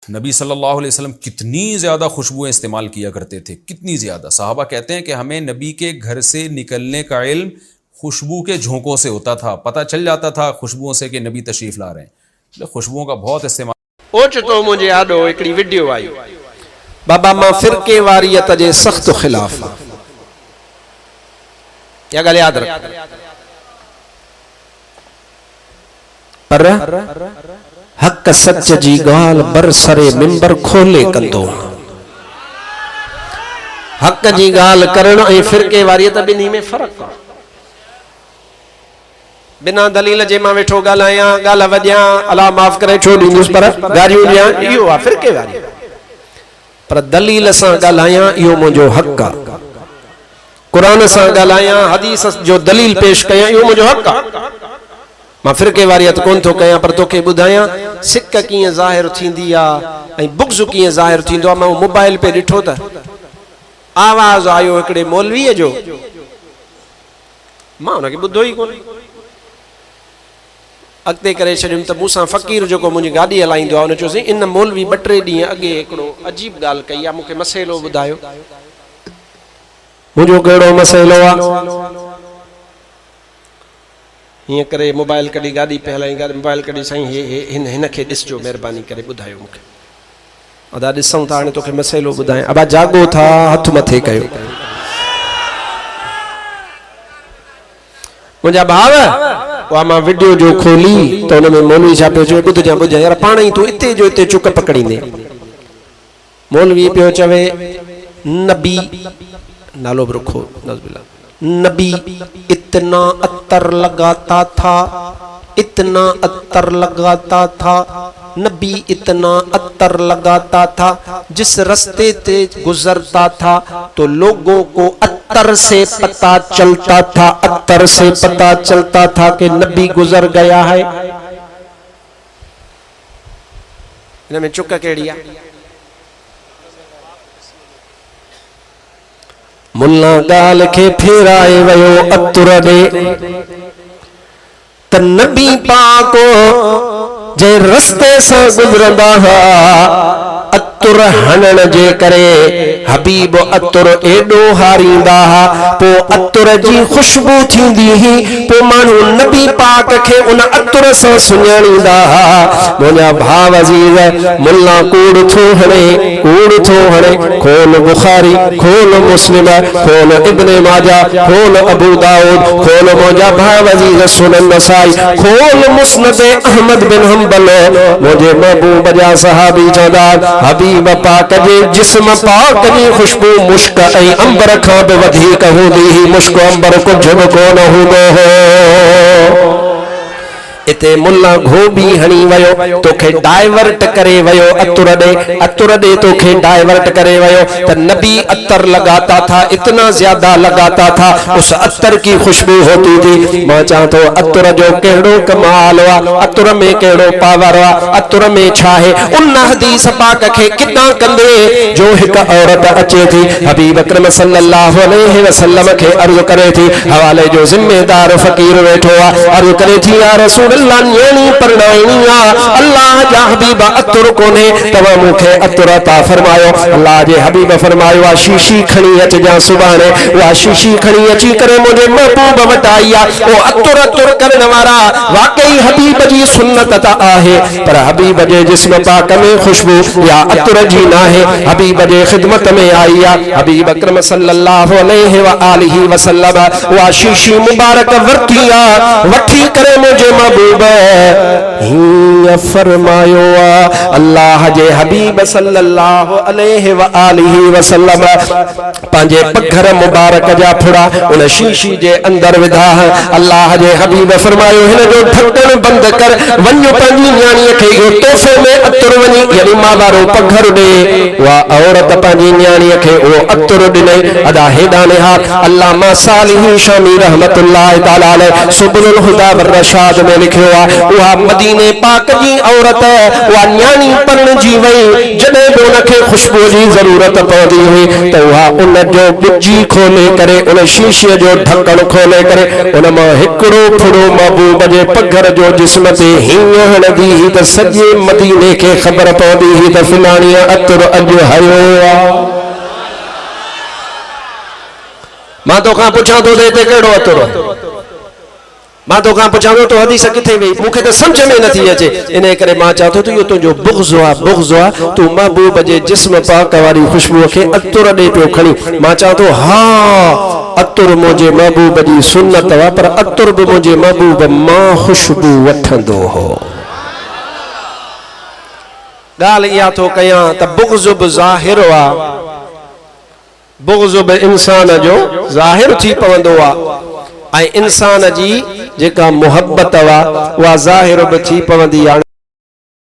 नबी सल्लल्लाहु अलैहि वसल्लम कितनी ज़्यादा खुशबुएं इस्तेमाल किया करते थे, कितनी ज़्यादा। सहाबा कहते हैं कि हमें नबी के घर से निकलने का इल्म खुशबू के झोंकों से होता था, पता चल जाता था खुशबुओं से कि नबी तशरीफ़ ला रहे हैं। खुशबुओं का बहुत इस्तेमाल। ओचितो मुझे याद हो हिकिड़ी वीडियो आई, बाबा मां फिरके वारियत जे सख्त खिलाफ, या ॻाल्हि यादि रख। पर हक़ सच जी ॻाल्हि बरसरे मिंबर खोले कंदो। हक़ जी ॻाल्हि करण ऐं फिरके वारियत ॿिन्ही में फ़र्क़ु आहे। बिना दलील जे मां वेठो ॻाल्हायां, ॻाल्हि वॼां, अलाह माफ़ करे छो ॾींदुसि, पर गारियूं ॾियां, इहो आहे फिरके वारी। पर दलील सां ॻाल्हायां, इहो मुंहिंजो हक़ आहे। क़ुरान सां ॻाल्हायां, हदीस जो दलील पेश कयां, इहो मुंहिंजो हक़ आहे। मां फिरके वारियत कोन थो कयां, पर तोखे ॿुधायां सिक कीअं ज़ाहिर थींदी आहे ऐं बुग़्ज़ कीअं ज़ाहिर थींदो आहे। मां मोबाइल पे ॾिठो त आवाज़ आयो हिकिड़े मौलवीअ जो, मां हुनखे ॿुधो ई कोन। अॻिते करे छॾियुमि त मूंसां फ़क़ीर जेको मुंहिंजी गाॾी हलाईंदो आहे, हुन चयोसीं इन मौलवी 2-3 ॾींहं अॻे हिकिड़ो अजीब ॻाल्हि कई आहे, मूंखे मसइलो ॿुधायो। मुंहिंजो कहिड़ो मसइलो आहे? हीअं करे मोबाइल कढी गाॾी पे हलाई, मोबाइल कढी, साईं हिनखे ॾिसजो, महिरबानी करे ॿुधायो मूंखे। अदा ॾिसूं था, हाणे तोखे मसइलो ॿुधायां। अबा जाॻो था, हथ मथे कयो। मुंहिंजा भाउ, उहा मां वीडियो जो खोली त हुन में मौलवी छा पियो चवे, ॿुधां यार, पाण ई तूं हिते जो हिते चुक पकड़ींदे। मौलवी पियो चवे नबी, नालो बि रखो, नबी इतना अत्तर लगाता था, इतना अत्तर लगाता था, नबी इतना अत्तर लगाता था, जिस रास्ते से गुजरता था तो लोगों को अत्तर से पता चलता था, अत्तर से पता चलता था कि नबी गुजर गया है। इनमें चुक केड़ी है? मुल्ला गाल के फेराए वयो अतुर दे त नबी पाको जे रस्ते से गुजरंदा हा, अतुर हणण जे करे हबीब अतुर एडो हारींदा हा, पो अतुर जी खुशबू थींदी ही, पो मानू नबी पाक के उन अतुर से सुञाणींदा हा। मुंहिंजा भाव अजीज, मुल्ला कूड़ थो हणे, कूड़ थो हणे। खोल बुखारी, खोल मुस्लिम, खोल इब्ने माजा, खोल अबू दाऊद, खोल मुंहिंजा भाव अजीज सुनन नसाई, खोल मुस्नद अहमद बिन हंबल। मुझे महबूब जा सहाबी चवंदा, हबीब पाक जे जिस्म पाक जी खुशबू मुश्क ऐं अंबर खां बि वधीक हूंदी ही। मुश्क अंबर कुझु बि कोन हूंदो हो। इते मुल्ला घोबी हणी वयो, तोखे डाइवर्ट करे वयो अतुर दे, अतुर दे तोखे डाइवर्ट करे वयो त नबी अत्तर लगाता था, इतना ज्यादा लगाता था, उस अत्तर की खुशबू होती थी। मां चाह तो अतुर जो केड़ो कमाल वा, अतुर में केड़ो पावर वा, अतुर में छा है। उन हदीस पाक के किदा कंदे जो एक औरत अचे थी, हबीब अकरम सल्लल्लाहु अलैहि वसल्लम के अर्ज करे थी, हवाले जो जिम्मेदार फकीर वेठो आ, अर्ज करे थी, या रसूल अल्लाह न्याणी परणाइणी आ, अल्लाह जा हबीब अतुर कोने, तवा मुखे अतुर अता फरमायो। अल्लाह जे हबीब फरमायो, आ शीशी खणी अच जा सुभाणे, वा शीशी खणी अची करे मुझे महबूब वट आई आ। ओ अतुर अतुर करण वारा वाकई हबीब जी सुन्नत ता आहे, पर हबीब जे जिस्म पाक में खुशबू या अतुर जी ना है, हबीब जे खिदमत में आई आ। हबीब अकरम सल्लल्लाहु अलैहि व आलिहि वसल्लम वा शीशी मुबारक वर्तिया, वठी करे मुझे फरमायो, अल्लाह जे हबीब सल्लल्लाहु अलैहि व आलिहि वसल्लम पंहिंजे पघर मुबारक जा फुड़ा उन शीशी जे अंदर विधा। अल्लाह जे हबीब फरमायो, हिन जो ढक्कन बंद कर, वञो पंहिंजी न्याणीअ खे इहो तोहफ़े में अतुर वञी, यानी मां वारो पघर ॾे। उहा औरत पंहिंजी न्याणीअ खे उहो अतुर ॾिनई। अदा हेॾा निहार अल्लामा सालिही शामी रहमतुल्लाह तआला अलैह सुबुलुल हुदा वर रशाद में लिखियो आहे, उहा मदीने पाक जी औरत, उहा न्याणी पण जी वई, जॾहिं बि उन उनखे खुशबू जी ज़रूरत पवंदी हुई त उहा उन जो ॿुजी खोले करे उन शीशे जो ढकण खोले करे उन मां हिकिड़ो फुड़ो महबूब जे पघर जो जिस्म ते हीअं हणंदी हुई त सॼे मदीने खे ख़बर पवंदी हुई त फिलाणीअ अतुर अॼु हयो आहे। मां तोखां पुछां थो त हिते कहिड़ो अतुर, मां तोखां पुछां थो तो हदीस किथे वई, मूंखे त सम्झ में नथी अचे। इन करे मां चाह थो इहो तुंहिंजो बुग़्ज़ आहे, बुग़्ज़ आहे, तूं महबूब जे जिस्म पाक वारी खुशबू खे अतुर ॾे पियो खणी। मां चाह थो हा अतुर मुंहिंजे महबूब जी सुन्नत आहे, पर अतुर बि मुंहिंजे महबूब मां खुशबू वठंदो हो। ॻाल्हि इहा थो कयां त बुग़्ज़ बि ज़ाहिर आहे, बुग़्ज़ बि इंसान जो ज़ाहिर थी पवंदो आहे, ऐं इंसान जी जेका मुहबत आहे उहा ज़ाहिर बि थी पवंदी आहे।